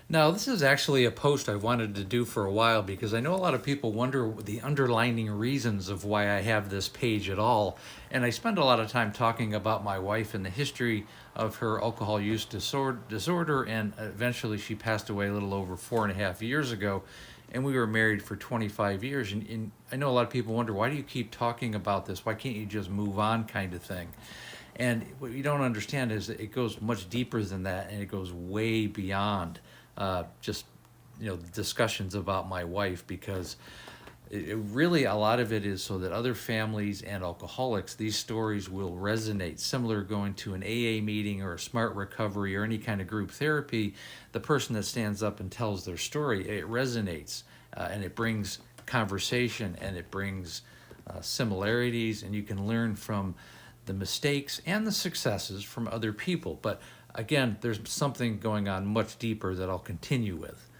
Now, this is actually a post I wanted to do for a while because I know a lot of people wonder the underlying reasons of why I have this page at all. And I spend a lot of time talking about my wife and the history of her alcohol use disorder. And eventually she passed away a little over 4.5 years ago. And we were married for 25 years. And I know a lot of people wonder, why do you keep talking about this? Why can't you just move on, kind of thing? And what you don't understand is that it goes much deeper than that, and it goes way beyond just discussions about my wife, because it really, a lot of it is so that other families and alcoholics, these stories will resonate. Similar going to an AA meeting or a smart recovery or any kind of group therapy, the person that stands up and tells their story, it resonates, and it brings conversation, and it brings similarities, and you can learn from the mistakes and the successes from other people. But again, there's something going on much deeper that I'll continue with.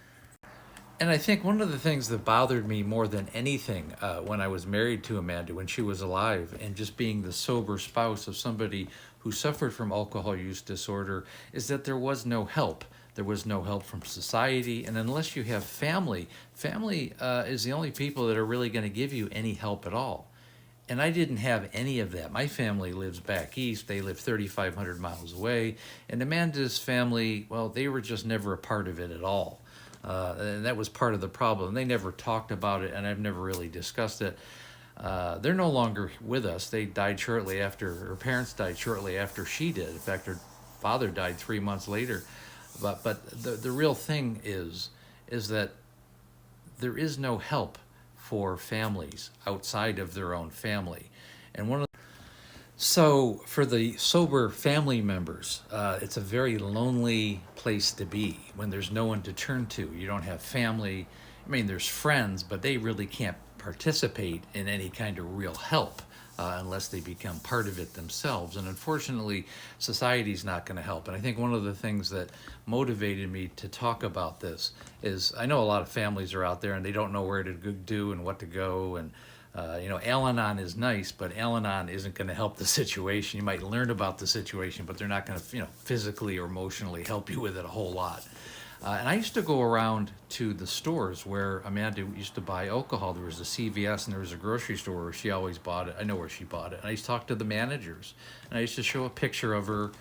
And I think one of the things that bothered me more than anything when I was married to Amanda, when she was alive, and just being the sober spouse of somebody who suffered from alcohol use disorder, is that there was no help. There was no help from society. And unless you have family, family is the only people that are really going to give you any help at all. And I didn't have any of that. My family lives back east. They live 3,500 miles away. And Amanda's family, well, they were just never a part of it at all. And that was part of the problem. They never talked about it, and I've never really discussed it. They're no longer with us. They died shortly after, her parents died shortly after she did. In fact, her father died 3 months later. But the real thing is that there is no help for families outside of their own family. And so for the sober family members, it's a very lonely place to be when there's no one to turn to. You don't have family. I mean, there's friends, but they really can't participate in any kind of real help unless they become part of it themselves. And unfortunately, society's not going to help. And I think one of the things that motivated me to talk about this is, I know a lot of families are out there and they don't know where to do and what to go. And Al-Anon is nice, but Al-Anon isn't going to help the situation. You might learn about the situation, but they're not going to, physically or emotionally help you with it a whole lot. And I used to go around to the stores where Amanda used to buy alcohol. There was a CVS and there was a grocery store where she always bought it. I know where she bought it. And I used to talk to the managers. And I used to show a picture of her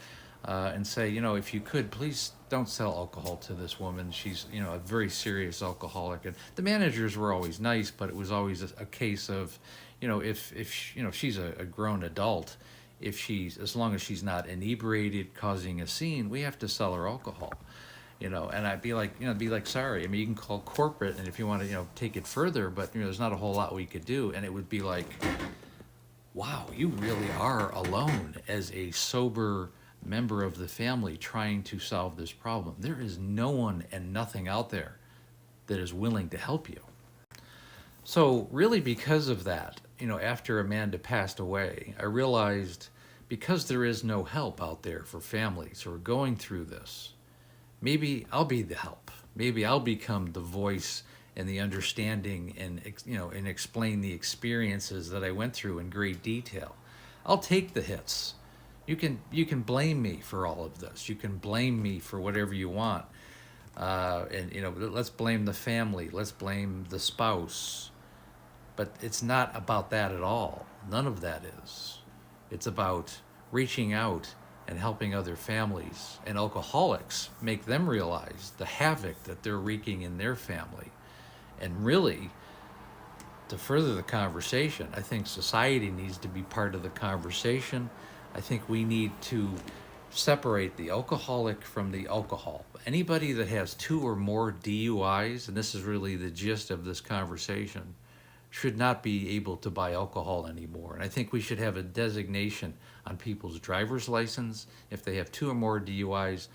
and say, if you could, please don't sell alcohol to this woman. She's, a very serious alcoholic. And the managers were always nice, but it was always a case of, if she's a grown adult, as long as she's not inebriated, causing a scene, we have to sell her alcohol. And I'd be like, sorry. I mean, you can call corporate, and if you want to, take it further, but there's not a whole lot we could do. And it would be like, wow, you really are alone as a sober member of the family trying to solve this problem. There is no one and nothing out there that is willing to help you. So really, because of that, after Amanda passed away, I realized, because there is no help out there for families who are going through this, maybe I'll be the help. Maybe I'll become the voice and the understanding, and and explain the experiences that I went through in great detail. I'll take the hits. You can blame me for all of this. You can blame me for whatever you want. Let's blame the family. Let's blame the spouse. But it's not about that at all. None of that is. It's about reaching out and helping other families and alcoholics, make them realize the havoc that they're wreaking in their family. And really, to further the conversation, I think society needs to be part of the conversation. I think we need to separate the alcoholic from the alcohol. Anybody that has 2 or more DUIs, and this is really the gist of this conversation, should not be able to buy alcohol anymore. And I think we should have a designation on people's driver's license. If they have 2 or more DUIs,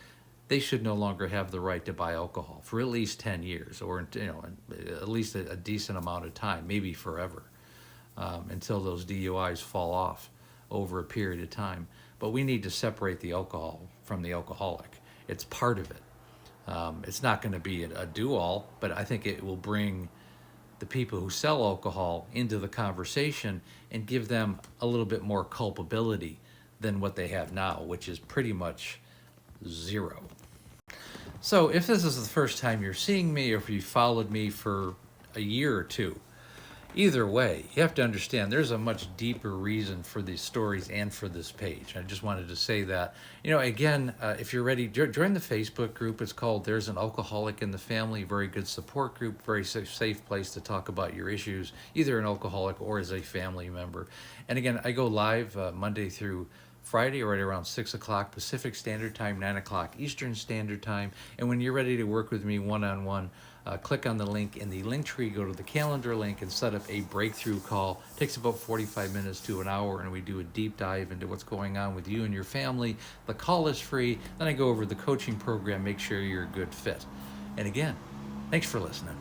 they should no longer have the right to buy alcohol for at least 10 years, or at least a decent amount of time, maybe forever, until those DUIs fall off over a period of time. But we need to separate the alcohol from the alcoholic. It's part of it. It's not going to be a do-all, but I think it will bring the people who sell alcohol into the conversation and give them a little bit more culpability than what they have now, which is pretty much zero. So, if this is the first time you're seeing me, or if you followed me for a year or two, either way, you have to understand there's a much deeper reason for these stories and for this page. I just wanted to say that. Again, if you're ready, join the Facebook group. It's called There's an Alcoholic in the Family. Very good support group, very safe place to talk about your issues, either an alcoholic or as a family member. And again, I go live Monday through Friday, right around 6 o'clock Pacific Standard Time, 9 o'clock Eastern Standard Time. And when you're ready to work with me one-on-one, click on the link in the link tree, go to the calendar link, and set up a breakthrough call. It takes about 45 minutes to an hour, and we do a deep dive into what's going on with you and your family. The call is free. Then I go over the coaching program, make sure you're a good fit. And again, thanks for listening.